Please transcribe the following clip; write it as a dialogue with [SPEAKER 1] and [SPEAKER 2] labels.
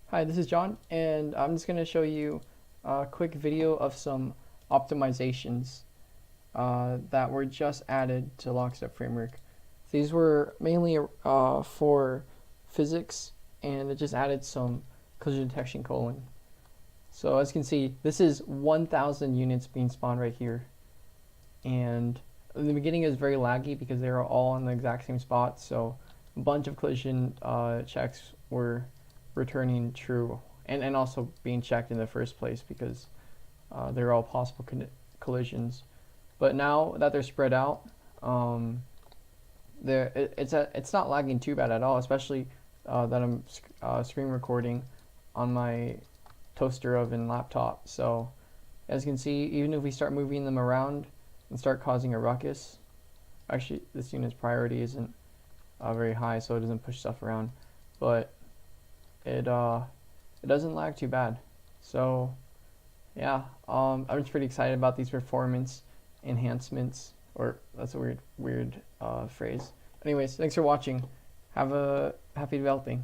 [SPEAKER 1] Hi, this is John, and I'm just going to show you a quick video of some optimizations that were just added to Lockstep Framework. These were mainly for physics, and it just added some collision detection culling. So as you can see, this is 1,000 units being spawned right here, and in the beginning it was very laggy because they were all in the exact same spot, so a bunch of collision checks were returning true and also being checked in the first place because they're all possible collisions. But now that they're spread out, it's not lagging too bad at all, especially that I'm screen recording on my toaster oven laptop. So as you can see, even if we start moving them around and start causing a ruckus, actually this unit's priority isn't very high, so it doesn't push stuff around, but it doesn't lag too bad. So yeah, I'm just pretty excited about these performance enhancements, or that's a weird phrase. Anyways, thanks for watching. Have a happy developing.